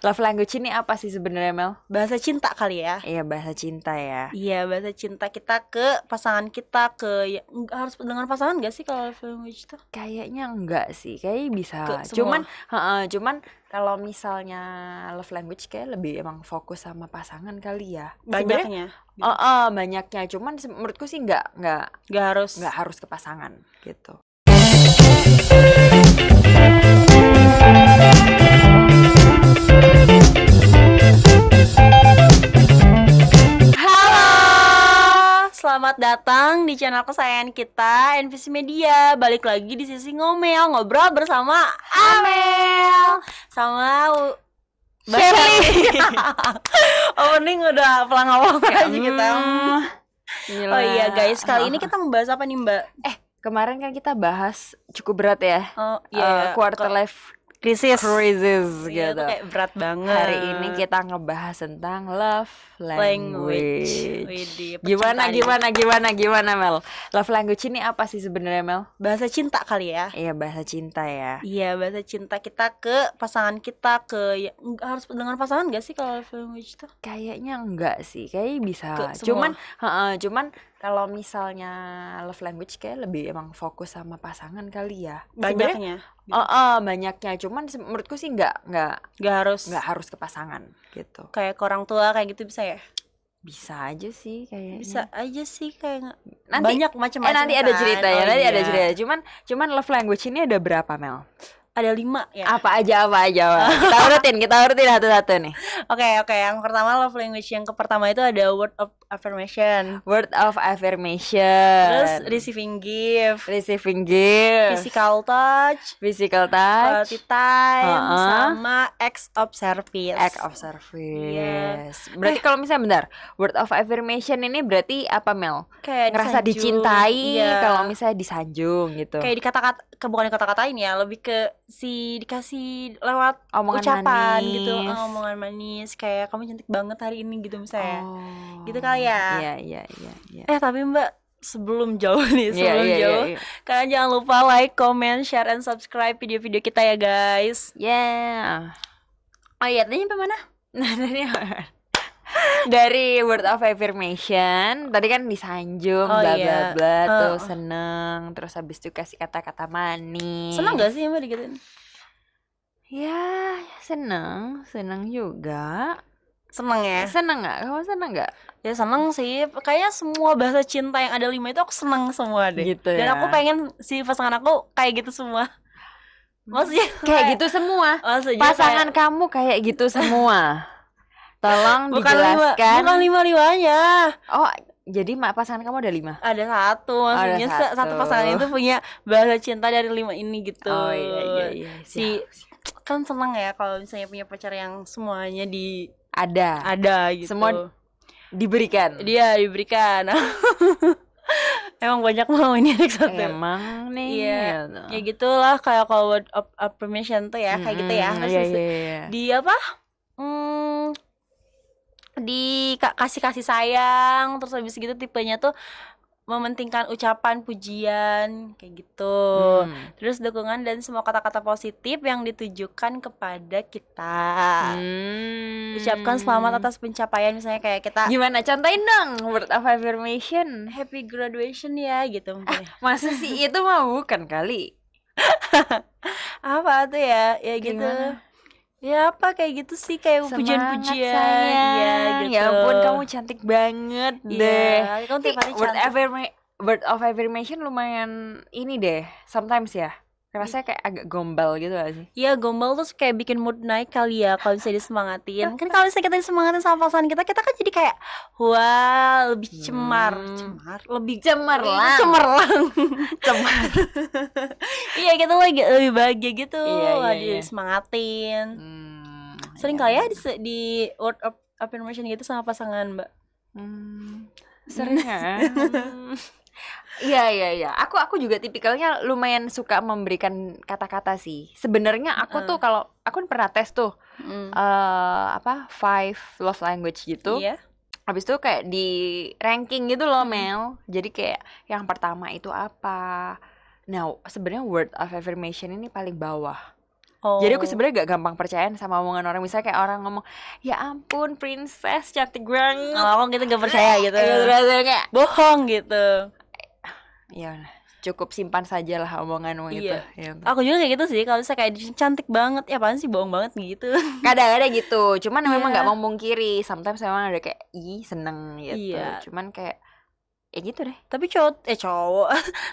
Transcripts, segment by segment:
Love language ini apa sih sebenarnya, Mel? Bahasa cinta kali ya. Iya, bahasa cinta ya. Iya, bahasa cinta kita ke pasangan kita, harus dengan pasangan gak sih kalau love language itu? Kayaknya enggak sih, kayaknya bisa. Ke semua. Cuman kalau misalnya love language kayak lebih emang fokus sama pasangan kali ya. Banyaknya. Banyaknya. Cuman menurutku sih enggak Gak harus ke pasangan gitu. Selamat datang di channel kesayangan kita, NVC Media. Balik lagi di sisi ngomel, ngobrol bersama Amel sama Shirley. Opening udah pelang-pelang aja kita. Oh iya guys, kali ini kita membahas apa nih Mbak? Kemarin kan kita bahas cukup berat ya. Oh iya, quarter life crisis gitu. Itu kayak berat banget. Hari ini kita ngebahas tentang love language. Widih, Gimana Mel? Love language ini apa sih sebenarnya, Mel? Bahasa cinta kali ya. Iya, bahasa cinta ya. Iya, bahasa cinta kita ke pasangan kita, harus dengan pasangan gak sih kalau love language itu? Kayaknya enggak sih, kayaknya bisa. Ke semua. Cuman kalau misalnya love language kayak lebih emang fokus sama pasangan kali ya. Banyaknya. Banyaknya. Cuman menurutku sih enggak harus ke pasangan gitu. Kayak ke orang tua kayak gitu bisa ya? Bisa aja sih kayaknya. Bisa aja sih kayak nanti, banyak macam-macam. Nanti ada cerita ya, ada cerita. Cuman love language ini ada berapa, Mel? Ada 5 ya. Apa aja. Kita urutin satu-satu nih. Oke. Yang pertama love language yang pertama itu ada word of affirmation. Terus receiving gift. Physical touch. Quality time. Sama acts of service. Yeah. Berarti kalau misalnya bentar, word of affirmation ini berarti apa, Mel? Kayak ngerasa disanjung. dicintai. Iya. Kalau misalnya disanjung gitu. Kayak bukan dikata-katain ya, lebih ke dikasih lewat omongan ucapan manis. gitu, omongan manis kayak kamu cantik banget hari ini gitu misalnya. Gitu kali ya. Iya. Tapi Mbak, sebelum jauh, Iya. kalian jangan lupa like, comment, share, and subscribe video-video kita ya guys. Yeah. Oh iya, tadi sampai mana? Dari word of affirmation tadi kan disanjung, bla bla bla, tuh seneng, terus habis itu kasih kata-kata manis. Seneng gak sih Mbak digituin? Ya seneng juga. Seneng ya? Seneng nggak? Kamu seneng nggak? Ya seneng sih. Kayaknya semua bahasa cinta yang ada 5 itu aku seneng semua deh. Gitu ya. Dan aku pengen si pasangan aku kayak gitu semua. Maksudnya kayak gitu semua. Pasangan kamu kayak gitu semua. Tolong dijelaskan. Bukan 5-5-nya. Oh, jadi pasangan kamu ada 5? Ada satu. Maksudnya satu pasangan itu punya bahasa cinta dari 5 ini gitu. Oh iya. Kan seneng ya kalau misalnya punya pacar yang semuanya ada gitu. Semua diberikan. Dia diberikan. Emang banyak mau ini satu. Emang nih. Iya. Ya gitulah kayak kalau word of affirmation tuh ya, kayak gitu ya. Iya. Di apa? Kasih sayang, terus habis gitu tipenya tuh mementingkan ucapan pujian kayak gitu. Terus dukungan dan semua kata-kata positif yang ditujukan kepada kita. Ucapkan selamat atas pencapaian, misalnya kayak kita. Gimana, contohin dong word of affirmation. Happy graduation ya gitu mungkin. Masa sih itu mah bukan kali. Apa tuh ya? Ya gitu. Gimana? Ya apa kayak gitu sih, kayak pujian-pujian. Iya gitu. Ya ampun, kamu cantik banget deh. Iya, kamu tiap hari cantik. Word of affirmation lumayan ini deh, sometimes ya. Rasanya kayak agak gombal gitu gak sih? Iya, gombal tuh kayak bikin mood naik kali ya kalau bisa disemangatin. Kan kalau misalnya kita disemangatin sama pasangan kita kan jadi kayak wah, lebih lebih cemerlang. Iya, kita lebih bahagia gitu. Iya. Disemangatin. Sering kali ya di word of affirmation gitu sama pasangan, Mbak? Sering ya. Iya. Aku juga tipikalnya lumayan suka memberikan kata-kata sih. Sebenarnya aku tuh kalau aku pernah tes tuh 5 love language gitu. Iya. Habis itu kayak di ranking gitu loh, Mel. Jadi kayak yang pertama itu apa? Nah, sebenarnya word of affirmation ini paling bawah. Jadi aku sebenarnya gak gampang percayaan sama omongan orang. Misalnya kayak orang ngomong, ya ampun princess cantik banget. Aku gitu gak percaya gitu. Rasanya kayak bohong gitu. Ya cukup simpan saja lah omonganmu itu. Ya. Aku juga kayak gitu sih. Kalau saya kayak cantik banget, ya apaan sih bohong banget gitu. Kadang-kadang gitu. Cuman memang gak mau mungkiri. Sometimes memang ada kayak seneng gitu. Cuman kayak ya gitu deh. Tapi cowok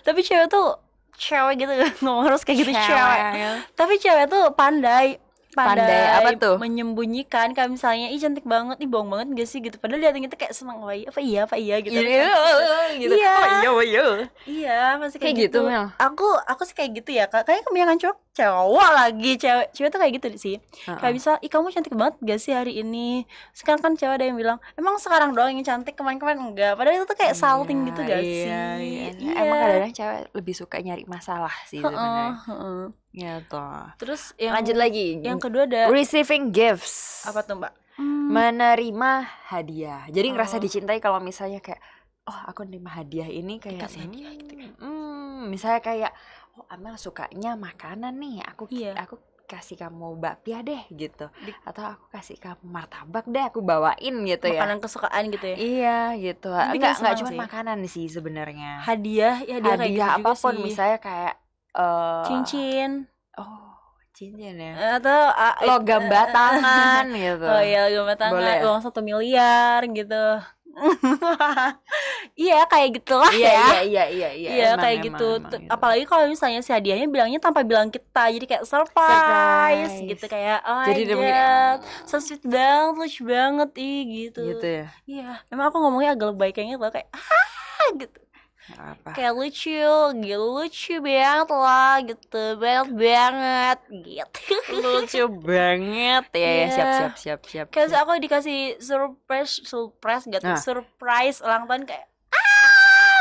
tapi cewek tuh cewek gitu ngomong harus kayak gitu cewek. Tapi cewek tuh pandai apa tuh? Menyembunyikan. Kayak misalnya cantik banget, bohong banget gak sih gitu. Padahal liatin kita kayak seneng, apa iya gitu. Gitu. Iya pasti kayak gitu Mel. Aku sih kayak gitu ya. Kayaknya kebanyakan cowok lagi. Cewek tuh kayak gitu sih. Kayak bisa, kamu cantik banget gak sih hari ini. Sekarang kan cewek ada yang bilang, emang sekarang doang yang cantik, kemarin enggak. Padahal itu tuh kayak salting gitu gak sih. Emang kadang-kadang cewek lebih suka nyari masalah sih sebenarnya. Ya toh. Terus lanjut lagi. Yang kedua ada receiving gifts. Apa tuh, Mbak? Menerima hadiah. Jadi ngerasa dicintai kalau misalnya kayak, oh aku nerima hadiah ini kayak kasih hadiah gitu ya. Misalnya kayak, oh Amel sukanya makanan nih, aku kasih kamu bakpia deh gitu. Atau aku kasih kamu martabak deh, aku bawain gitu ya. Makanan kesukaan gitu ya. Iya gitu. Enggak cuma makanan sih sebenarnya. Hadiah hadiah apapun misalnya kayak cincin. Cincin ya. Atau logam batangan gitu. Oh iya, logam batangan. Uang 1 miliar gitu. Iya kayak gitulah ya. Iya kayak gitu. Apalagi kalau misalnya si hadiahnya bilangnya tanpa bilang kita, jadi kayak surprise. Gitu kayak jadi so sweet banget, lucu banget gitu. Gitu ya. Iya. Emang aku ngomongnya agak lebay kayaknya gitu kayak gitu. Apa? Kayak lucu banget lah gitu, banget gitu. Lucu banget ya. Siap. Kayak aku dikasih surprise gitu, surprise ulang tahun kayak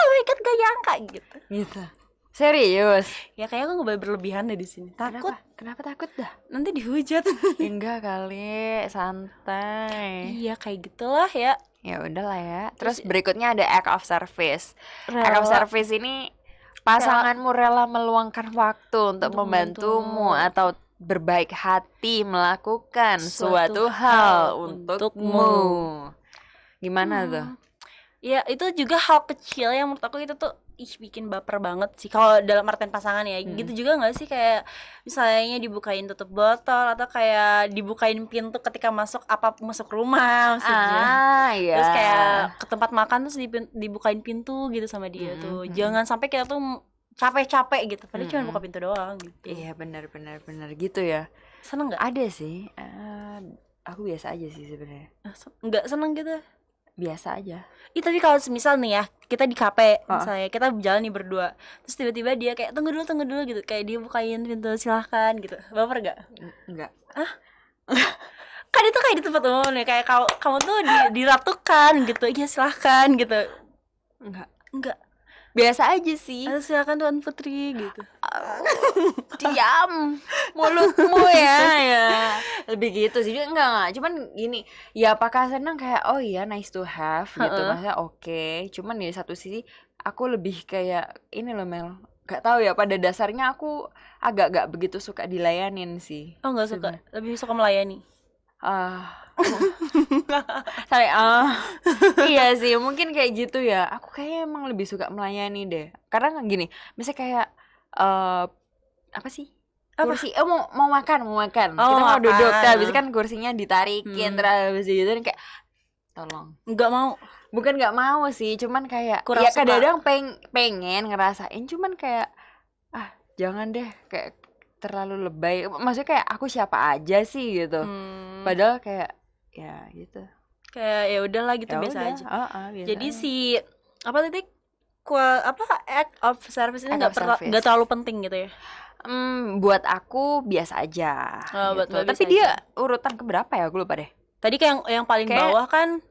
mereka gak nyangka gitu. Serius? Ya kayaknya aku nggak boleh berlebihan deh di sini. Takut. Kenapa takut dah? Nanti dihujat. Enggak kali, santai. Iya kayak gitulah ya. Ya udahlah ya. Terus berikutnya ada act of service. Act of service ini pasanganmu rela meluangkan waktu untuk membantumu atau berbaik hati melakukan suatu hal untukmu. Gimana tuh? Ya itu juga hal kecil yang menurut aku itu tuh bikin baper banget sih kalau dalam artian pasangan ya. Gitu juga nggak sih, kayak misalnya dibukain tutup botol atau kayak dibukain pintu ketika masuk rumah maksudnya. Terus kayak ke tempat makan terus dibukain pintu gitu sama dia tuh. Jangan sampai kita tuh capek-capek gitu padahal cuma buka pintu doang gitu. Iya benar gitu ya. Seneng nggak? Ada sih. Aku biasa aja sih sebenarnya. Nggak seneng gitu. Biasa aja. Tapi kalau misal nih ya, kita di kafe misalnya, kita berjalan nih berdua, terus tiba-tiba dia kayak tunggu dulu gitu, kayak dia bukain pintu silahkan gitu, baper gak? Enggak. Kan itu kayak di tempat umum nih, kayak kamu tuh diratukan gitu, iya silahkan gitu. Enggak. Biasa aja sih. Silakan Tuan Putri gitu. Diam mulutmu ya. Lebih gitu sih. Enggak. Cuman gini, ya apakah senang kayak oh iya nice to have gitu. Maksudnya oke. Cuman di satu sisi aku lebih kayak ini loh Mel. Gak tahu ya, pada dasarnya aku agak gak begitu suka dilayanin sih. Oh gak suka? Lebih suka melayani? Iya sih, mungkin kayak gitu ya. Aku kayaknya emang lebih suka melayani deh. Karena gini, misalnya kayak apa sih? Kursi, mau makan. Kita mau duduk, habis kan kursinya ditarikin, terus habis gitu kayak tolong. Nggak mau. Bukan nggak mau sih, cuman kayak kurang ya kadang-kadang pengen ngerasain, cuman kayak jangan deh, kayak terlalu lebay. Maksudnya kayak aku siapa aja sih gitu. Padahal kayak ya gitu. Kayak ya udahlah gitu, biasa aja. Biasa jadi aja. si act of service ini nggak terlalu penting gitu ya. Buat aku biasa aja. Gitu. Tapi dia urutan keberapa ya? Aku lupa deh. Tadi kayak yang paling bawah kan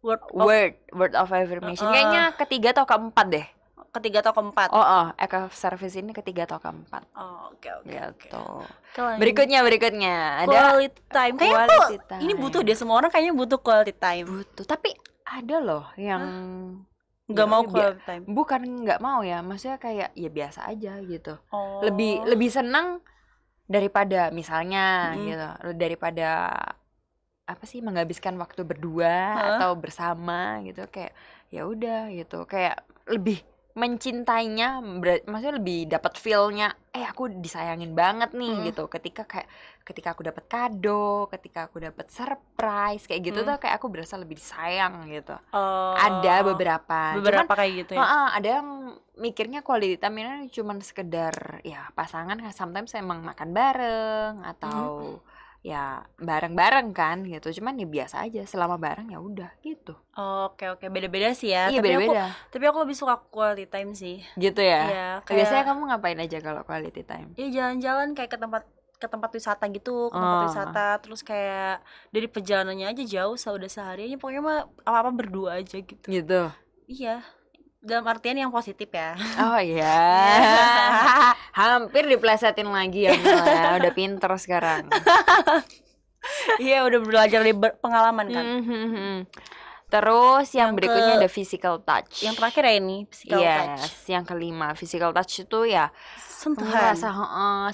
word of affirmation. Kayaknya ketiga atau keempat deh. Ketiga atau keempat. Act of service ini ketiga atau keempat. Oke. Berikutnya ada quality time. Kayaknya ini butuh deh, semua orang kayaknya butuh quality time. Butuh. Tapi ada loh yang nggak mau quality time. Bukan nggak mau ya, maksudnya kayak ya biasa aja gitu. Lebih senang daripada misalnya gitu, daripada apa sih menghabiskan waktu berdua atau bersama gitu, kayak ya udah gitu, kayak lebih mencintainya, maksudnya lebih dapat feel-nya, aku disayangin banget nih gitu, ketika aku dapat kado, ketika aku dapat surprise kayak gitu tuh kayak aku berasa lebih disayang gitu. Ada beberapa cuman kayak gitu ya. ada yang mikirnya quality time ini cuman sekedar ya pasangan sometimes emang makan bareng atau ya bareng-bareng kan gitu, cuman ya biasa aja selama bareng ya udah gitu. Oke, beda-beda sih ya. Iya, Tapi beda-beda. tapi aku lebih suka quality time sih. Gitu ya. Iya, Biasanya kayak kamu ngapain aja kalau quality time? ya jalan-jalan kayak ke tempat wisata gitu, ke tempat wisata, terus kayak dari perjalanannya aja jauh, udah sehariannya pokoknya mah apa-apa berdua aja gitu. Gitu. Iya. Dalam artian yang positif ya. Oh iya. Hampir diplesetin lagi ya, Mel, ya. Udah pinter sekarang. Iya, udah belajar dari pengalaman kan. Terus yang berikutnya ada physical touch. Yang terakhir ya ini, physical touch. Yang kelima, physical touch itu ya sentuhan. Merasa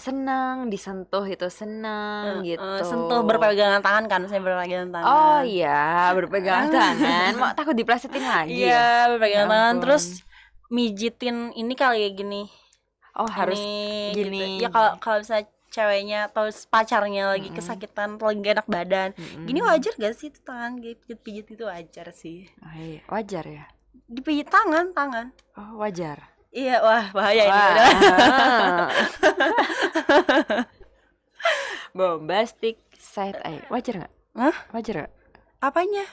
senang, disentuh itu senang gitu. Sentuh berpegangan tangan kan, saya berpegangan tangan. Oh iya, berpegangan tangan. Mau takut diplesetin lagi iya, ya? berpegangan tangan terus mijitin ini kali ya gini. Oh, harus ini, gini. Gitu. Ya kalau misalnya ceweknya atau pacarnya lagi kesakitan atau lagi gak enak badan, gini wajar gak sih itu tangan pijit itu wajar sih. Oh, iya. Wajar ya? Dipijit tangan. Oh, wajar. Iya, wah bahaya ini. Bombastic side eye. Wajar gak? Hah? Wajar gak? Apanya?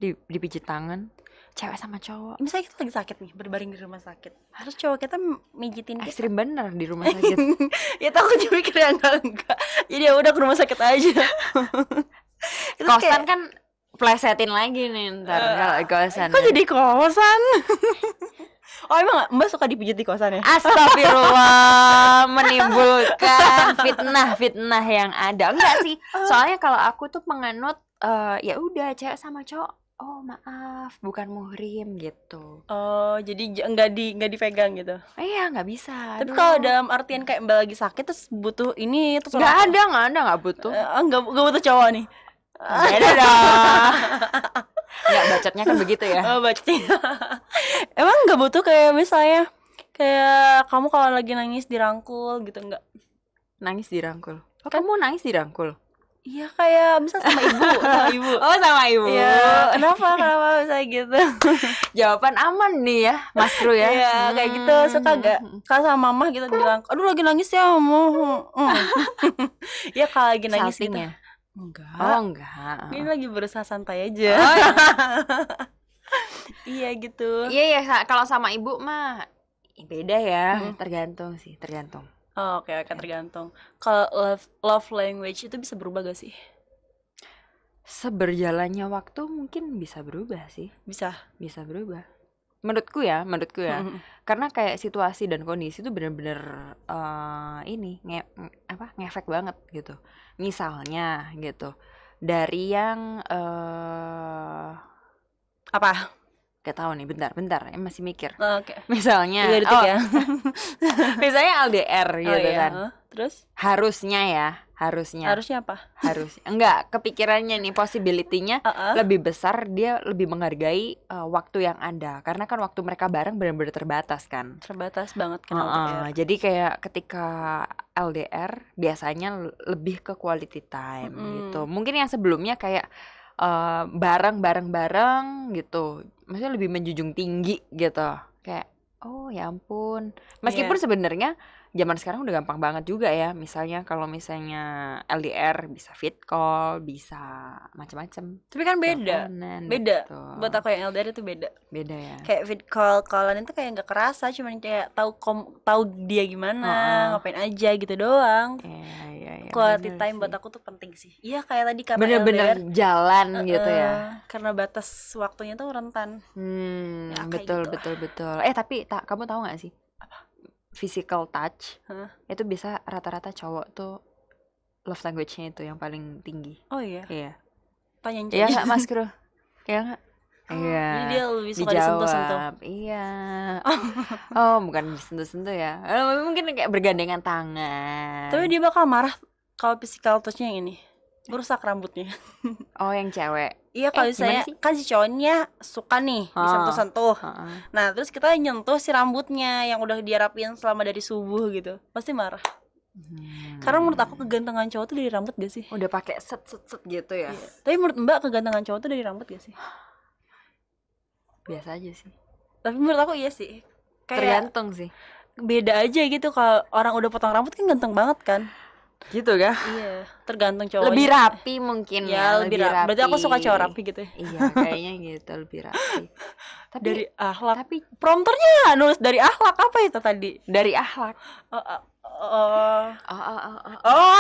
Dipijit tangan cewek sama cowok. Misalnya kita lagi sakit nih, berbaring di rumah sakit, terus cowok kita mijitin kita. Ekstrim bener di rumah sakit. Ya takut juga mikir yang enggak. Jadi ya udah ke rumah sakit aja. Kosan kan plesetin lagi nih ntar kalau kosan. Kok jadi kosan? Oh emang Mbak suka dipijit di kosan ya? Astagfirullah, menimbulkan fitnah yang ada. Enggak sih, soalnya kalau aku tuh penganut ya udah cewek sama cowok, oh maaf bukan muhrim gitu. Oh jadi nggak dipegang gitu? Iya nggak bisa. Tapi kalau dalam artian kayak Mbak lagi sakit terus butuh ini terus nggak ada nggak butuh. Nggak butuh cowok nih. Beda dong. Nggak, bacotnya kan begitu ya. Oh bacotnya. Emang nggak butuh kayak misalnya kayak kamu kalau lagi nangis dirangkul gitu nggak? Nangis dirangkul? Oh, kamu nangis dirangkul? Iya kayak misal sama ibu. Oh sama ibu. Iya. Kenapa bisa gitu? Jawaban aman nih ya, Mas Kru ya. Iya kayak gitu. Suka gak? Kalau sama mama gitu bilang, aduh lagi nangis ya mama. Iya kalau lagi nangis gitu. Enggak. Oh enggak. Ini lagi berusaha santai aja. Oh, iya. Iya gitu. Iya kalau sama ibu mah beda ya, tergantung. Oh, oke, tergantung. Kalau love language itu bisa berubah gak sih? Seberjalannya waktu mungkin bisa berubah sih. Bisa berubah. Menurutku ya. Karena kayak situasi dan kondisi itu benar-benar ngefek banget gitu. Misalnya gitu. Dari yang apa? Gak tahu nih, bentar, masih mikir. Oke. Misalnya, ya. misalnya LDR gitu kan. Terus? Harusnya apa? Enggak, kepikirannya nih possibility-nya lebih besar, dia lebih menghargai waktu yang ada. Karena kan waktu mereka bareng benar-benar terbatas kan. Terbatas banget kan LDR. Jadi kayak ketika LDR biasanya lebih ke quality time gitu. Mungkin yang sebelumnya kayak bareng gitu, maksudnya lebih menjunjung tinggi gitu, kayak oh ya ampun, meskipun sebenarnya zaman sekarang udah gampang banget juga ya, misalnya kalau misalnya LDR bisa fit call, bisa macam-macam. Tapi kan beda gitu. Buat aku yang LDR itu beda ya, kayak fit callan itu kayak nggak kerasa, cuman kayak tahu dia gimana, ngapain aja gitu doang. Quality time buat aku tuh penting sih. Iya kayak tadi karena bener-bener LDR, jalan gitu ya. Karena batas waktunya tuh rentan. Ya, betul. Tapi kamu tahu nggak sih? Apa? Physical touch itu bisa rata-rata cowok tuh love language-nya itu yang paling tinggi. Oh iya. Iya. Tanyain Iya nggak Mas Kru? Iya nggak? Iya, Jadi dia lebih suka disentuh-sentuh. dijawab. Iya. Oh, bukan disentuh-sentuh ya. Mungkin kayak bergandengan tangan. Tapi dia bakal marah kalau physical touch-nya yang ini merusak rambutnya. Oh, yang cewek. Iya, kalau gimana saya sih? kan si cowoknya suka nih disentuh-sentuh. Heeh. Nah, terus kita nyentuh si rambutnya yang udah dia rapiin selama dari subuh gitu. Pasti marah. Karena menurut aku kegantengan cowok tuh dari rambut gak sih? Udah pakai set gitu ya. Iya. Tapi menurut Mbak kegantengan cowok tuh dari rambut gak sih? Biasa aja sih. Tapi menurut aku iya sih. Kayak Tergantung sih. beda aja gitu, kalau orang udah potong rambut kan ganteng banget kan. Gitu kah? Iya, tergantung cowoknya. Lebih rapi mungkin Ya, lebih rapi. Berarti aku suka cowok rapi gitu ya. Iya, kayaknya gitu, lebih rapi. Tapi Dari akhlak. tapi Prompternya nulis dari akhlak apa itu tadi? dari akhlak.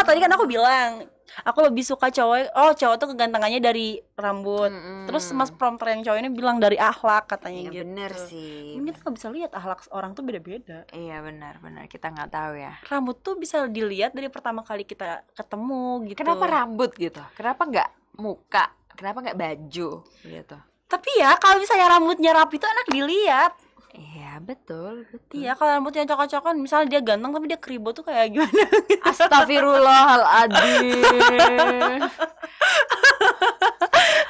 Tadi kan aku bilang aku lebih suka cowok tuh kegantengannya dari rambut. Terus mas prompter yang cowok ini bilang dari akhlak katanya Iya, gitu. bener sih. Mungkin kita nggak bisa lihat akhlak orang tuh beda-beda. Iya, benar, kita nggak tahu ya. Rambut tuh bisa dilihat dari pertama kali kita ketemu gitu. Kenapa rambut gitu? Kenapa nggak muka? Kenapa nggak baju gitu? Tapi ya kalau misalnya rambutnya rapi tuh enak dilihat. Iya, betul. Iya, kalau rambutnya cokok-cokan, misalnya dia ganteng tapi dia keribo tuh kayak gimana? Astagfirullahaladzim.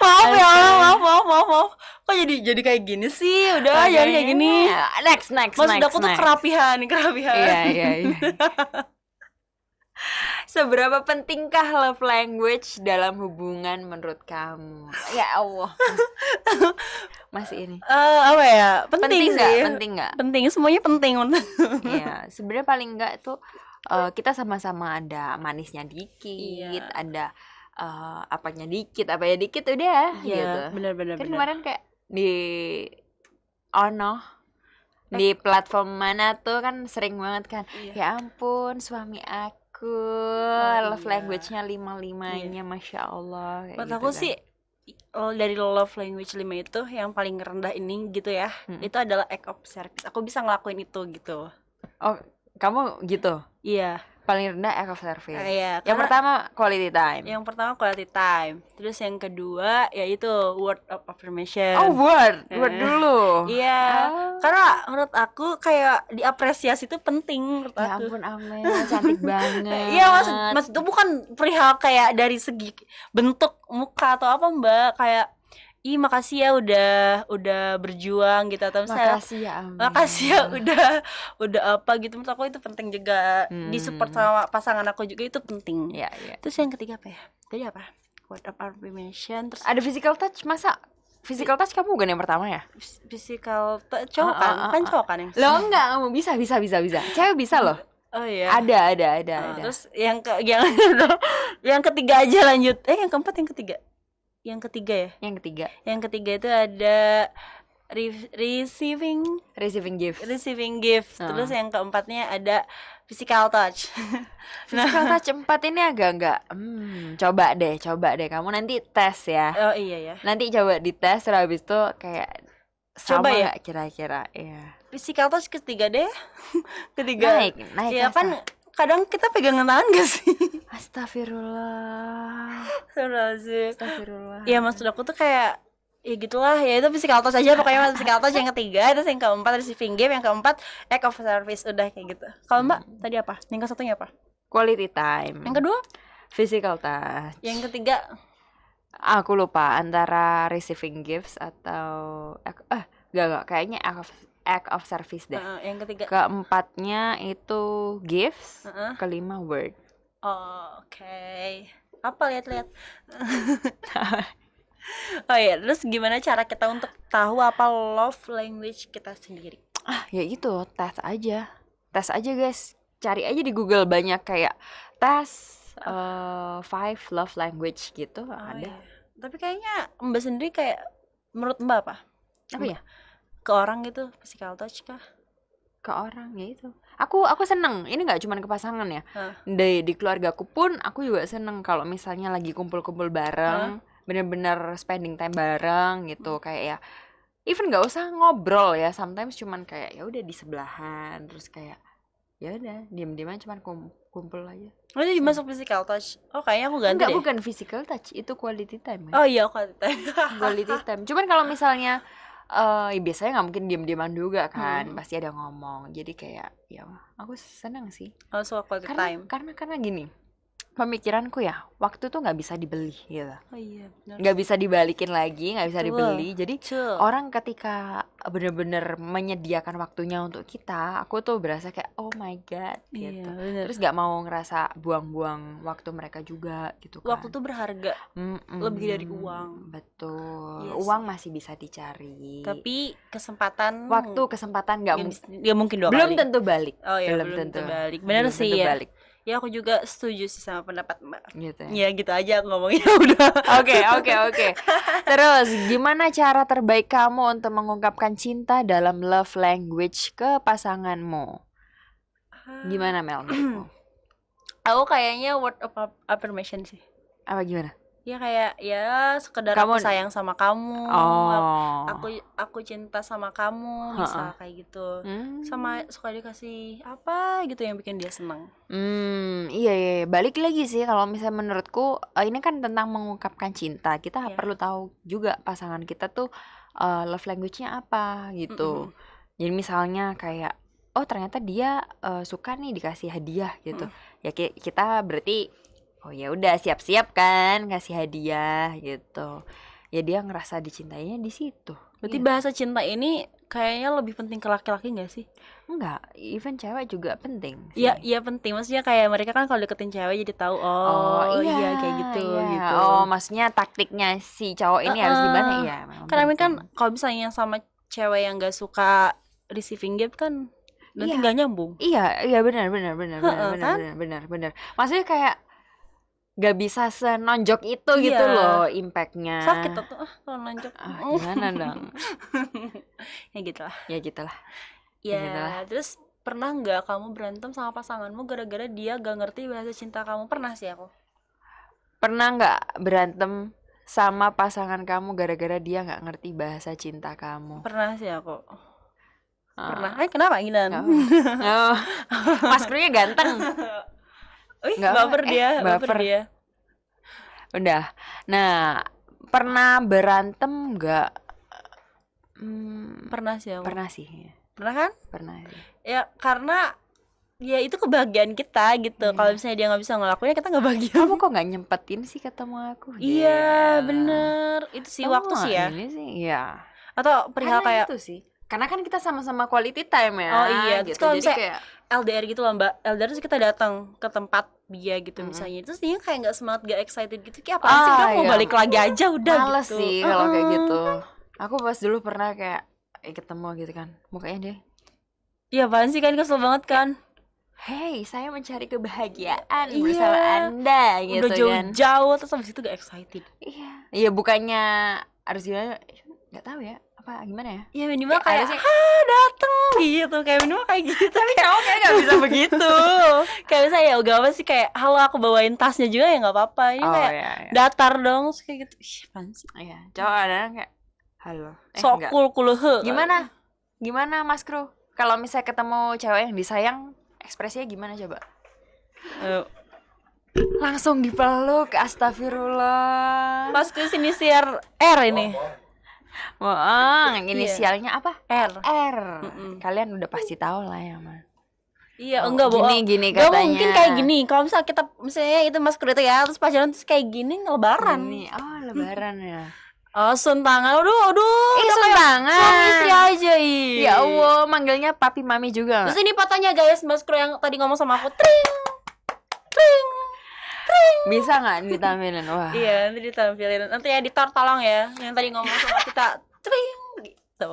Maaf ya Allah, maaf. Kok jadi kayak gini sih? Udah, jangan kayak gini. Next. Maksud aku tuh kerapihan. Iya. Seberapa pentingkah love language dalam hubungan menurut kamu? Ya Allah. Masih ini. Apa ya? Penting sih. Nggak? Penting, semuanya penting. Iya, sebenarnya paling enggak tuh kita sama-sama ada manisnya dikit, Iya. ada apanya dikit udah Iya, gitu. benar. Kan kemarin kayak di di platform mana tuh kan sering banget kan. Iya. Ya ampun, suami aku love iya. language-nya 5-5-nya, Masya Allah. Kayak Buat gitu aku kan. sih dari love language 5 itu yang paling rendah ini gitu ya. Itu adalah act of service. Aku bisa ngelakuin itu gitu. Oh, kamu gitu? Iya. Paling rendah act of service. Iya, Yang karena pertama quality time. yang pertama quality time. Terus yang kedua yaitu word of affirmation. Oh, word dulu. Iya. Karena menurut aku kayak diapresiasi itu penting menurut Ya aku. ampun, Amel, cantik banget. Iya, maksud itu bukan perihal kayak dari segi bentuk muka atau apa, Mbak. Kayak makasih ya udah berjuang gitu, atau misalnya Makasih ya, Amel. makasih ya udah apa gitu. Menurut aku itu penting juga. Disupport sama pasangan aku juga itu penting. Iya. Terus yang ketiga apa ya? Tadi apa? Word of affirmation. Terus Ada physical touch, masa? Physical touch kamu bukan yang pertama ya? physical cowok kan? Kan cowok kan yang Lo enggak, kamu bisa. Cewek bisa loh. Oh iya. Ada. Terus yang ketiga aja lanjut. Yang keempat, yang ketiga. Yang ketiga ya? Yang ketiga itu ada receiving Receiving gift. Terus yang keempatnya ada physical touch. Physical touch 4 ini agak enggak. Coba deh kamu nanti tes ya. Oh iya ya. Nanti coba dites, terus habis itu kayak Coba sama ya? nggak kira-kira? Iya. Physical touch ketiga deh. Ketiga. Naik Ya kasta. kan kadang kita pegangan tangan gak sih? Astagfirullah. Astagfirullah. Ya maksud aku tuh kayak ya gitulah, ya itu physical touch aja pokoknya. Physical touch yang ketiga, terus yang keempat receiving gift, yang keempat act of service, udah kayak gitu. Kalau Mbak tadi apa? Yang ke satunya apa? Quality time. Yang kedua? Physical touch. Yang ketiga? Aku lupa antara receiving gifts atau enggak kayaknya act of service deh. Yang ketiga? Keempatnya itu gifts, kelima word. Oh, oke. Apa lihat-lihat? Oh iya, terus gimana cara kita untuk tahu apa love language kita sendiri? Ya gitu, tes aja guys. Cari aja di Google, banyak kayak tes 5 love language gitu. Ada. Iya. Tapi kayaknya Mbak sendiri kayak, menurut Mbak apa? Apa ya? Ke orang gitu, physical touch kah? Ke orang ya itu. Aku seneng. Ini nggak cuma ke pasangan ya. Di keluargaku pun aku juga seneng kalau misalnya lagi kumpul-kumpul bareng, bener-bener spending time bareng gitu. Kayak ya, even nggak usah ngobrol ya. Sometimes cuman kayak ya udah di sebelahan, terus kayak ya udah diam-diam cuman kumpul aja. Oh, jadi masuk physical touch. Oh, kayaknya aku ganti Enggak, deh. bukan physical touch, itu quality time kan? Oh iya, quality time. Quality time. Cuman kalau misalnya biasanya nggak mungkin diam-diaman juga kan, pasti ada ngomong. Jadi kayak ya aku senang sih. Oh, so quality time. Karena gini, pemikiranku ya, waktu tuh nggak bisa dibeli gitu. Oh iya, benar. Nggak bisa dibalikin lagi, nggak bisa Betul. dibeli. Jadi Betul. orang ketika bener-bener menyediakan waktunya untuk kita, aku tuh berasa kayak oh my god Iya, gitu. benar. Terus nggak mau ngerasa buang-buang waktu mereka juga gitu kan. Waktu tuh berharga. Lebih dari uang. Betul. Iya uang masih bisa dicari. Tapi kesempatan kesempatan nggak mungkin dua belum kali. tentu balik. Oh iya, belum tentu balik. Benar Belum sih tentu ya. balik. Ya aku juga setuju sih sama pendapat Mbak. Gitu ya. Ya gitu aja aku ngomongnya udah. Oke. Terus gimana cara terbaik kamu untuk mengungkapkan cinta dalam love language ke pasanganmu? Gimana Mel? Aku kayaknya word of affirmation sih. Apa gimana? Ya kayak ya sekedar Kamu- aku sayang sama kamu. Oh. Aku cinta sama kamu, bisa kayak gitu. Sama suka dikasih apa gitu yang bikin dia senang. Iya. Balik lagi sih kalau misalnya menurutku ini kan tentang mengungkapkan cinta. Kita Iya. perlu tahu juga pasangan kita tuh love language-nya apa gitu. Jadi misalnya kayak oh ternyata dia suka nih dikasih hadiah gitu. Ya kita berarti oh ya udah siap-siap kan kasih hadiah gitu. Ya dia ngerasa dicintainya di situ. Berarti Iya. bahasa cinta ini kayaknya lebih penting ke laki-laki nggak sih? Enggak, even cewek juga penting sih. Iya penting. Maksudnya kayak mereka kan kalau deketin cewek jadi tahu iya kayak gitu iya. gitu. Oh, maksudnya taktiknya si cowok ini harus gimana ya? Memang Karena penting. kan kalau misalnya sama cewek yang nggak suka receiving gift kan nanti Iya. nggak nyambung. Iya benar. Maksudnya kayak gak bisa senonjok itu Iya. gitu loh impactnya. Sakit tuh kalau nonjok. Gimana dong? Ya gitulah. Ya gitulah. Ya, Gitulah. terus pernah nggak kamu berantem sama pasanganmu gara-gara dia gak ngerti bahasa cinta kamu? Pernah sih aku. Pernah nggak berantem sama pasangan kamu gara-gara dia nggak ngerti bahasa cinta kamu? Pernah sih aku. Ah. Pernah. Kenapa Ginan? Oh. Mas Krunya ganteng. Wih, Nggak baper apa, dia, baper. baper dia. Udah. Nah, pernah berantem nggak? Pernah sih aku. Pernah sih. Pernah kan? Pernah sih. Ya karena ya itu kebahagiaan kita gitu. Iya. Kalau misalnya dia nggak bisa ngelakuinnya, kita nggak bahagia. Kamu kok nggak nyempetin sih ketemu aku? Iya, bener. Itu sih Kamu waktu sih ya. Ini sih, iya. Atau perihal Karena kayak itu sih. Karena kan kita sama-sama quality time ya. Oh iya, terus gitu. kalau Jadi misalnya kayak LDR gitu loh Mbak. LDR terus kita datang ke tempat dia gitu misalnya. Terus dia kayak nggak semangat, gak excited gitu. Kayak apaan sih, udah mau iya. balik lagi aja udah males gitu. sih kalau kayak gitu. Aku pas dulu pernah kayak ketemu gitu kan. Mukanya dia, Iya apaan sih kan, kesel banget kan. "Hey, saya mencari kebahagiaan Iya. bersama Anda," gitu Udah kan. jauh-jauh terus habis itu gak excited. Iya. Iya, bukannya harus gimana? Nggak tahu ya. Apa gimana ya? Ya minimal Kayak kayak harusnya- dateng gitu. Kayak minimal kayak gitu. Tapi kamu kayak nggak bisa begitu. Kayak misalnya ya gak apa sih, kayak halo aku bawain tasnya juga ya gak apa-apa. Ini kayak iya. datar dong. Terus kayak gitu. Ih apaan sih. Iya, cowok ada kayak halo. Sok enggak. cool Gimana Mas Kru? Kalau misalnya ketemu cewek yang disayang, ekspresinya gimana coba? Langsung dipeluk, astagfirullah. Pas ke sini share R ini. Bohong, inisialnya apa? R. R. Kalian udah pasti tahu lah ya, Mas. Iya, Oh, enggak bohong. gini Gak katanya. mungkin kayak gini. Kalau misalnya kita misalnya itu Mas Kru itu ya, terus pacaran terus kayak gini lebaran. Ini, lebaran ya. Oh, suntangan. Aduh, Ih, udah kayak suntangan. suami istri aja ih. Ya Allah, manggilnya papi mami juga Terus nggak? ini fotonya guys, Mas Kru yang tadi ngomong sama aku. Tring. Tring. Bisa nggak ditampilin? Wah. Iya, nanti ditampilin. Nanti editor tolong ya, yang tadi ngomong sama kita. Tring gitu.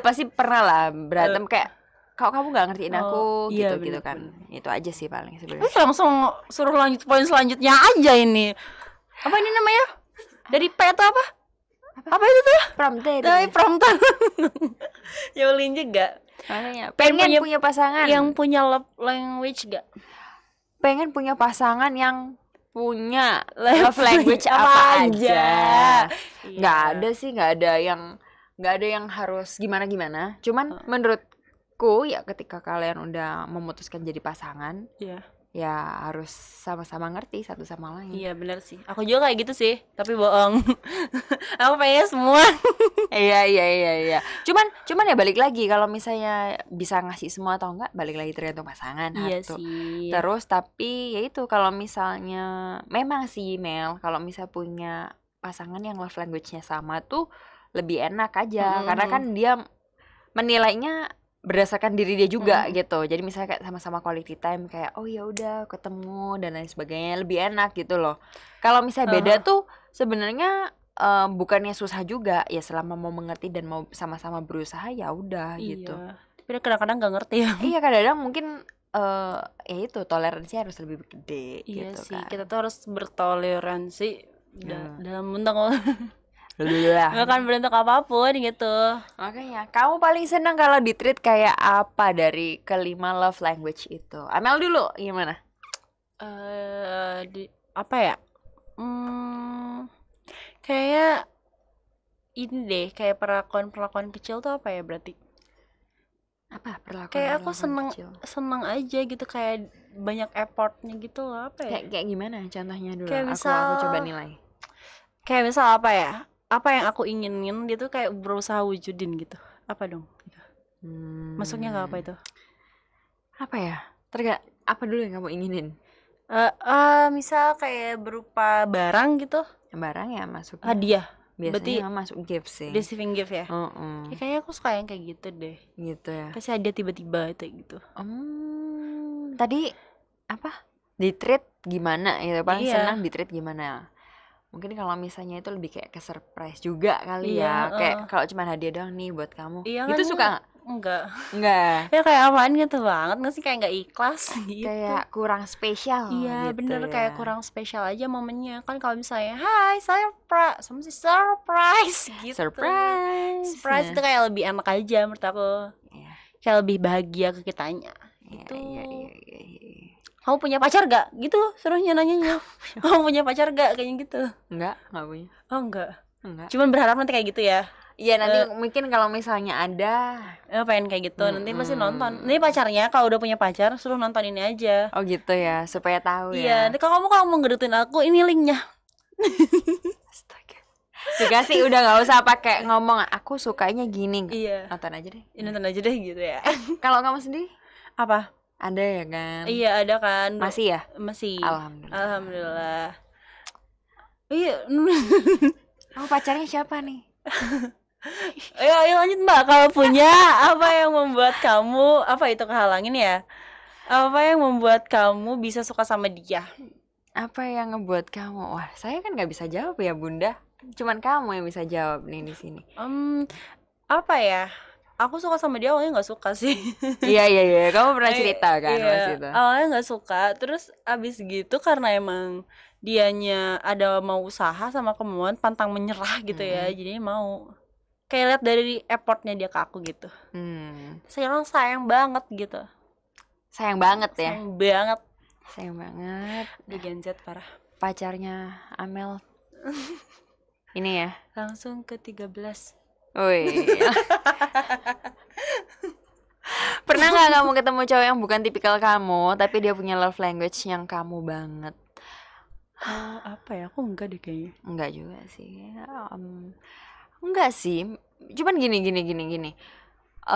Pasti pernah lah berantem kayak kamu nggak ngertiin aku iya, gitu bener, kan. Itu aja sih paling sebenarnya. Terus langsung suruh lanjut poin selanjutnya aja ini. Apa ini namanya? Dari P atau apa? Apa itu tuh? Prompter. Dari prompter. Yolin juga. Makanya Pengen pengen punya- punya pasangan. Yang punya love language gak? Pengen punya pasangan yang punya love language apa aja. Iya. Nggak ada sih, nggak ada yang harus gimana. Cuman menurut menurutku ya ketika kalian udah memutuskan jadi pasangan, Iya. ya harus sama-sama ngerti satu sama lain. Iya benar sih. Aku juga kayak gitu sih, tapi bohong. Aku pengen semua. Iya. Cuman ya balik lagi, kalau misalnya bisa ngasih semua atau enggak, balik lagi tergantung pasangan. Iya satu. sih. Terus tapi ya itu, kalau misalnya memang sih Mel, kalau misalnya punya pasangan yang love language-nya sama tuh lebih enak aja, karena kan dia menilainya berdasarkan diri dia juga gitu. Jadi misalnya kayak sama-sama quality time, kayak oh ya udah ketemu dan lain sebagainya, lebih enak gitu loh. Kalau misalnya beda tuh sebenarnya bukannya susah juga, ya selama mau mengerti dan mau sama-sama berusaha ya udah gitu. Iya. Tapi kadang-kadang nggak ngerti ya. Iya, kadang-kadang mungkin ya itu toleransi harus lebih gede Iya gitu sih, kan. kita tuh harus bertoleransi dalam bentuk Lah. bahkan bentuk apapun gitu. Makanya, kamu paling senang kalau di-treat kayak apa dari kelima love language itu? Amel dulu, gimana? Apa ya? Kayak ini deh, kayak perlakuan kecil tuh apa ya berarti? Apa perlakuan Kayak aku kecil? seneng aja gitu, kayak banyak effortnya gitu loh, apa ya? Kayak gimana contohnya dulu? Kayak Aku misal- coba nilai. Kayak misal apa ya? Apa yang aku inginin dia tuh kayak berusaha wujudin gitu. Apa dong? Gitu. Masuknya ke apa itu? Apa ya? Apa dulu yang kamu inginin? Misal kayak berupa barang gitu, Barang ya masuk. hadiah, Biasanya masuk gift sih. receiving gift ya. Heeh. Ya, kayaknya aku suka yang kayak gitu deh. Gitu ya. Kasih hadiah tiba-tiba itu gitu. Tadi apa? Di-treat gimana gitu? Paling Iya. senang di-treat gimana? Mungkin kalau misalnya itu lebih kayak ke surprise juga kali Iya, ya. Kayak kalau cuma hadiah doang nih buat kamu. Iya Itu kan? suka nggak? Enggak. Enggak. Ya kayak apaan gitu banget nggak sih, kayak nggak ikhlas gitu. Kayak kurang spesial Iya gitu bener, ya. kayak kurang spesial aja momennya. Kan kalau misalnya hai surprise, sama sih surprise gitu. Surprise. Surprise itu kayak lebih enak aja menurut aku. Iya. Kayak lebih bahagia ke kitanya gitu. Iya. Kamu punya pacar gak? Gitu serunya nanyanya. Kamu punya pacar gak? Kayaknya gitu. Enggak punya. Oh enggak. Enggak. Cuman berharap nanti kayak gitu ya. Iya, nanti mungkin kalau misalnya ada. Pengen kayak gitu. Nanti pasti nonton. Ini pacarnya kalau udah punya pacar suruh nonton ini aja. Oh gitu ya, supaya tahu Iya, ya. nanti kalau mau ngedeketin aku, ini linknya. Astaga. Dikasih, udah nggak usah pakai ngomong aku sukanya gini. Iya. Nonton aja deh. Nonton aja deh gitu ya. Kalau kamu sendiri Apa? ada ya kan? Iya ada kan. Masih ya? Masih. Alhamdulillah. Alhamdulillah. Iya. Kamu pacarnya siapa nih? Ayo lanjut Mbak. Kalau punya, apa yang membuat kamu, apa itu kehalangin ya? Apa yang membuat kamu bisa suka sama dia? Apa yang ngebuat kamu? Wah, saya kan nggak bisa jawab ya Bunda. Cuman kamu yang bisa jawab nih di sini. Apa ya? Aku suka sama dia awalnya nggak suka sih. Iya. Kamu pernah cerita kan Iya, pas itu. awalnya nggak suka. Terus abis gitu karena emang dianya ada mau usaha sama kemauan pantang menyerah gitu ya. Jadi mau kayak lihat dari effortnya dia ke aku gitu. Sekarang sayang banget gitu. Sayang banget ya. Sayang banget. Sayang banget. Di Gen Z parah. Pacarnya Amel. Ini ya. Langsung ke 13. Wih. Pernah nggak kamu ketemu cowok yang bukan tipikal kamu, tapi dia punya love language yang kamu banget? Apa ya? Aku enggak deh kayaknya. Enggak juga sih. Enggak sih. Cuman gini.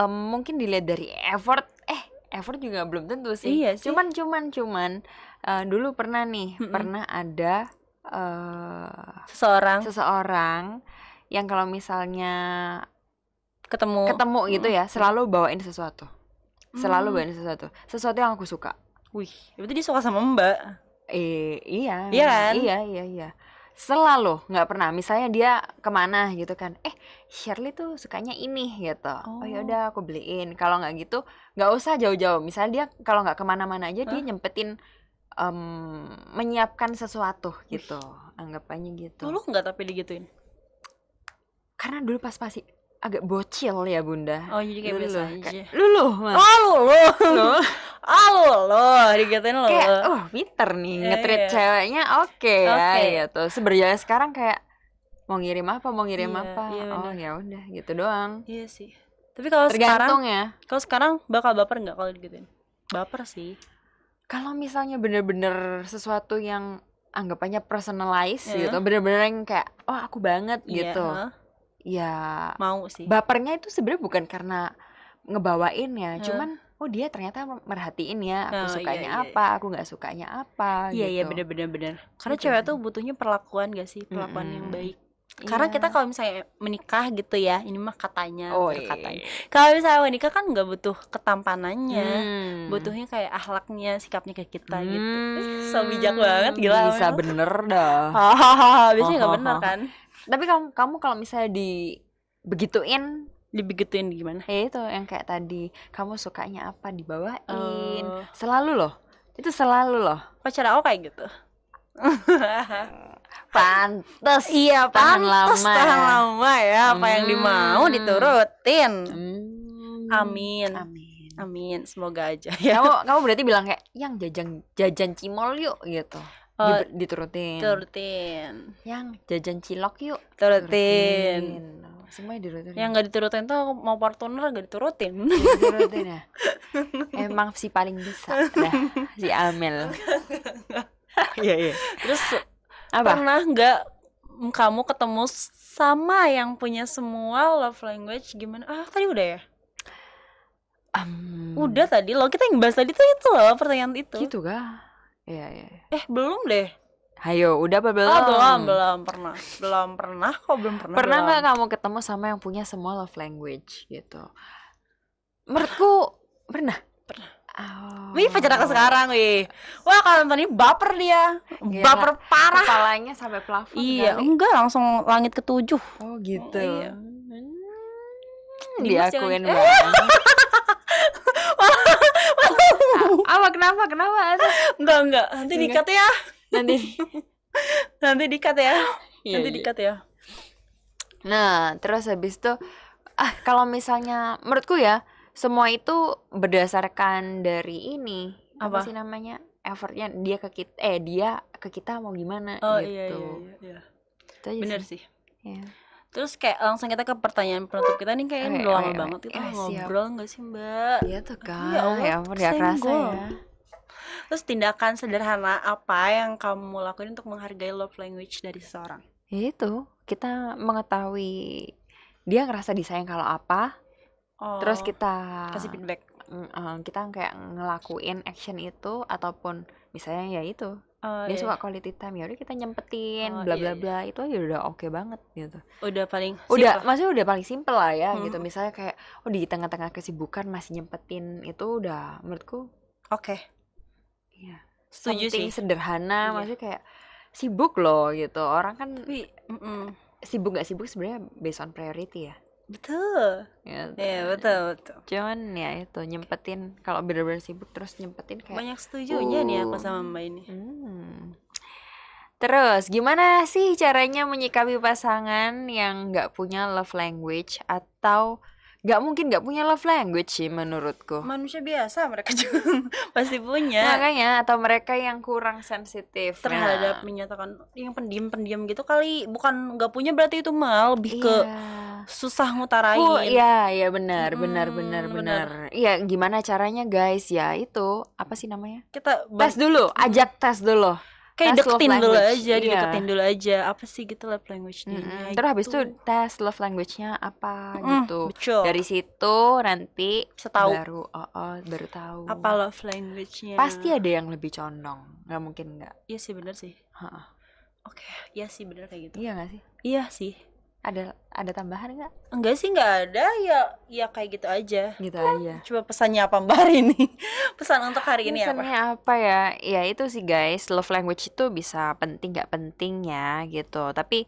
Mungkin dilihat dari effort. Effort juga belum tentu sih. Iya sih. Cuman dulu pernah ada seseorang yang kalau misalnya ketemu gitu ya, selalu bawain sesuatu. Sesuatu yang aku suka. Wih, berarti dia suka sama Mbak. Iya. Iya kan? Iya. Selalu, nggak pernah. Misalnya dia kemana gitu kan, Shirley tuh sukanya ini gitu. Oh ya udah aku beliin. Kalau nggak gitu, nggak usah jauh-jauh. Misalnya dia kalau nggak kemana-mana aja, dia nyempetin menyiapkan sesuatu gitu. Anggapannya gitu. Dulu nggak tapi digituin? Karena dulu pas masih agak bocil ya Bunda. Oh jadi kayak biasa aja. Lulu mas. Lo digituin lo. Kayak pinter nih nge-treat ceweknya oke ya gitu. Sebenarnya sekarang kayak mau ngirim apa Iya, oh ya udah gitu doang. Iya sih. Tapi kalau Tergantung sekarang bakal baper nggak kalau digituin? Baper sih. Kalau misalnya bener-bener sesuatu yang anggapannya personalize gitu, bener-bener yang kayak oh aku banget gitu, ya mau sih. bapernya itu sebenarnya bukan karena ngebawain ya, cuman oh dia ternyata merhatiin ya, aku sukanya apa, aku nggak sukanya apa gitu. Iya bener. Karena cewek tuh butuhnya perlakuan gak sih, perlakuan yang baik. Karena kita kalau misalnya menikah gitu ya, ini mah katanya, katanya. Kalau misalnya menikah kan nggak butuh ketampanannya, butuhnya kayak akhlaknya, sikapnya ke kita gitu. So bijak banget, gila. Bisa bener dah. Biasanya nggak bener kan? Tapi kamu kalau misalnya dibegituin gimana? Ya itu yang kayak tadi, kamu sukanya apa dibawain, selalu loh. Itu selalu loh. Pacar aku kayak gitu. Pantes. Iya, tahan lama ya. Apa yang dimau diturutin. Amin. Semoga aja ya. Kamu berarti bilang kayak yang jajan cimol yuk gitu. Diturutin. Yang jajan cilok yuk. Turutin. Semuanya diturutin. Yang nggak diturutin tuh mau partner nggak diturutin. Diturutin ya. Emang si paling bisa dah si Amel. Iya. Terus apa? Pernah nggak kamu ketemu sama yang punya semua love language gimana? Tadi udah ya? Udah tadi loh, kita yang bahas tadi tuh itu loh, pertanyaan itu. Gitu kah? Iya. Belum deh. Hayo, udah apa belum? Belum pernah. Pernah nggak kamu ketemu sama yang punya semua love language gitu? Menurutku pernah. Wih, pacar aku sekarang, wih. Wah, kalau nonton ini baper dia. Gila. Baper parah. Kepalanya sampai plafon. Iya, kali. Enggak, langsung langit ke-7. Oh, gitu. Iya. Diakuin banget. Apa kenapa? Enggak. Nanti di-cut ya. Nanti di-cut ya. Di-cut ya. Nah, terus habis itu kalau misalnya menurutku ya semua itu berdasarkan dari ini apa sih namanya effortnya dia ke kita mau gimana gitu. Iya. Bener sih. Iya. Terus kayak langsung kita ke pertanyaan penutup kita nih, kayaknya udah lama banget kita ngobrol nggak sih Mbak? Iya tuh kan. Ya ampun gak kerasa ya. Terus tindakan sederhana apa yang kamu lakuin untuk menghargai love language dari seseorang? Ya itu, kita mengetahui dia ngerasa disayang kalau apa. Terus kita kasih feedback. Kita kayak ngelakuin action itu ataupun misalnya ya itu dia suka quality time, ya udah kita nyempetin bla bla bla, itu aja udah oke banget gitu. Maksudnya udah paling simple lah ya gitu. Misalnya kayak di tengah-tengah kesibukan masih nyempetin, itu udah menurutku oke. Iya. Setuju sih. Sederhana, maksudnya kayak sibuk loh gitu. Orang kan sibuk nggak sibuk sebenarnya based on priority ya. Betul. Ya, betul. Cuman ya itu nyempetin, kalau bener-bener sibuk terus nyempetin kayak banyak setujunya nih aku sama Mbak ini. Terus gimana sih caranya menyikapi pasangan yang nggak punya love language atau nggak punya love language sih menurutku. Manusia biasa mereka juga pasti punya. Makanya, atau mereka yang kurang sensitif terhadap menyatakan yang pendiam gitu kali. Bukan nggak punya berarti itu mah lebih ke susah ngutarain. Iya benar. Iya, gimana caranya guys? Ya itu apa sih namanya? Kita ajak tes dulu. Kayak dideketin dulu aja apa sih gitu love language dia. Terus habis itu tes love language-nya apa gitu. Betul. Dari situ nanti baru tahu apa love language-nya. Pasti ada yang lebih condong, nggak mungkin nggak. Iya sih, benar sih. Oke, iya sih benar kayak gitu. Iya nggak sih? Iya sih. Ada tambahan nggak? Enggak sih, nggak ada. Ya kayak gitu aja. Coba pesannya apa Mbak hari ini? Pesan untuk hari ini pesannya apa ya? Ya itu sih guys, love language itu bisa penting nggak penting ya gitu. Tapi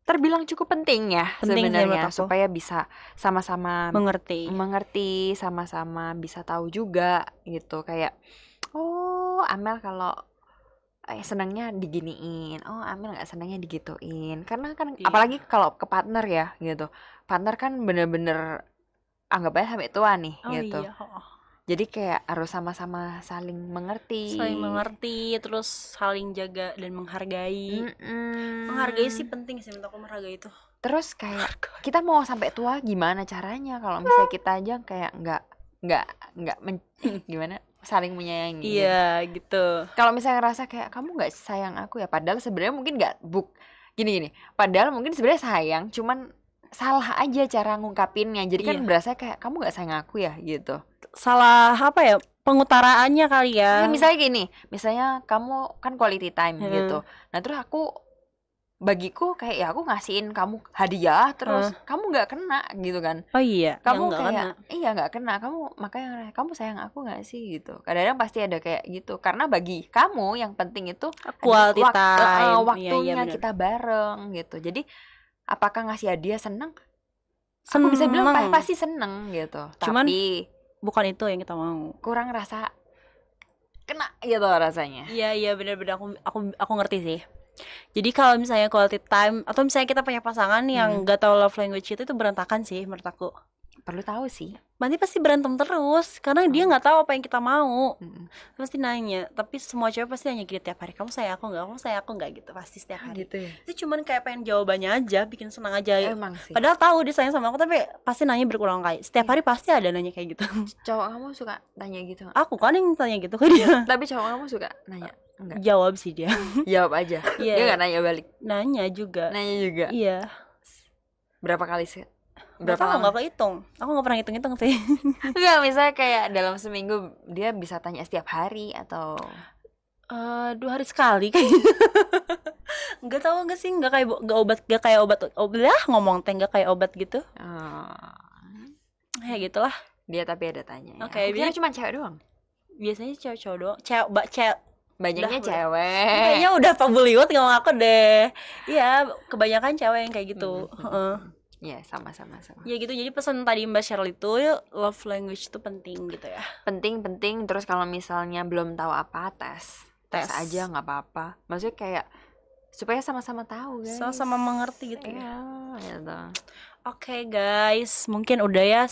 terbilang cukup penting ya sebenarnya, supaya bisa sama-sama mengerti, sama-sama bisa tahu juga gitu. Kayak Amel kalau senangnya diginiin, Amel nggak senangnya digituin, karena kan apalagi kalau ke partner ya gitu, partner kan bener-bener anggap aja sampai tua nih gitu. Jadi kayak harus sama-sama saling mengerti, terus saling jaga dan menghargai. Menghargai sih penting sih, menurut aku menghargai itu. Terus kayak kita mau sampai tua gimana caranya kalau misalnya kita aja kayak gimana saling menyayangi gitu. Iya gitu. Kalau misalnya ngerasa kayak kamu nggak sayang aku ya, padahal sebenarnya mungkin nggak gini, padahal mungkin sebenarnya sayang, cuman salah aja cara ngungkapinnya. Jadi kan Iya. berasa kayak kamu nggak sayang aku ya gitu. Salah apa ya, pengutaraannya kali ya. Ya, misalnya gini, misalnya kamu kan quality time gitu. Nah terus bagiku kayak ya aku ngasihin kamu hadiah terus kamu nggak kena gitu kan. Oh iya, Kamu yang nggak kayak kena. iya nggak kena, kamu makanya kamu sayang aku nggak sih gitu. Kadang-kadang pasti ada kayak gitu karena bagi kamu yang penting itu Quality time. Iya, waktunya bener. kita bareng gitu. Jadi apakah ngasih hadiah seneng? Aku Seneng. bisa bilang pasti seneng gitu. Cuman Tapi bukan itu yang kita mau. kurang rasa kena gitu rasanya. Iya benar-benar aku ngerti sih. Jadi kalau misalnya quality time atau misalnya kita punya pasangan yang nggak tahu love language itu berantakan sih menurut aku. Perlu tahu sih. Nanti pasti berantem terus karena dia nggak tahu apa yang kita mau. Pasti nanya, tapi semua cewek pasti nanya gitu tiap hari, kamu sayang aku nggak, kamu sayang aku nggak, gitu pasti setiap hari. Gitu ya. Itu cuman kayak pengen jawabannya aja, bikin senang aja. Emang sih. Padahal tahu dia sayang sama aku, tapi pasti nanya berulang kali. Setiap hari pasti ada nanya kayak gitu. Cowok kamu suka tanya gitu nggak? Aku kan yang tanya gitu ke dia. Tapi cowok kamu suka nanya? Enggak. Jawab sih dia. Jawab aja. Iya. Dia nggak nanya balik. Nanya juga. Nanya juga. Iya. Berapa kali sih? Berapa lama? Gak kehitung. Aku gak pernah hitung-hitung sih. Enggak, misalnya kayak dalam seminggu dia bisa tanya setiap hari atau 2 hari sekali kayaknya. Nggak tahu nggak sih, nggak kayak obat lah, ngomong teh nggak kayak obat gitu. Ya gitulah. Dia tapi ada tanya. Oke, Aku kira cuma cewek doang. Biasanya cewek-cewek doang. Banyaknya Udah, cewek. Kayaknya udah Pak Buliwut ngomong aku deh. Iya, kebanyakan cewek yang kayak gitu. Iya, sama. Ya gitu, jadi pesan tadi Mbak Cheryl itu, love language itu penting gitu ya. Penting. Terus kalau misalnya belum tahu apa, tes aja nggak apa-apa. Maksudnya kayak supaya sama-sama tahu guys. Sama-sama mengerti gitu ya. Gitu. Oke guys, mungkin udah ya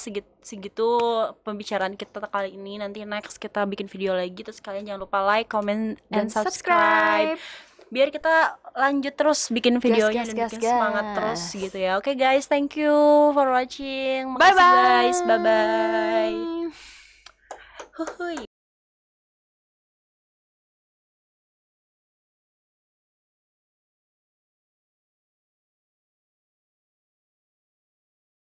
segitu pembicaraan kita kali ini. Nanti next kita bikin video lagi, terus kalian jangan lupa like, comment, and subscribe. Biar kita lanjut terus bikin videonya dan bikin semangat terus gitu ya. Oke guys, thank you for watching. Makasih guys, bye-bye.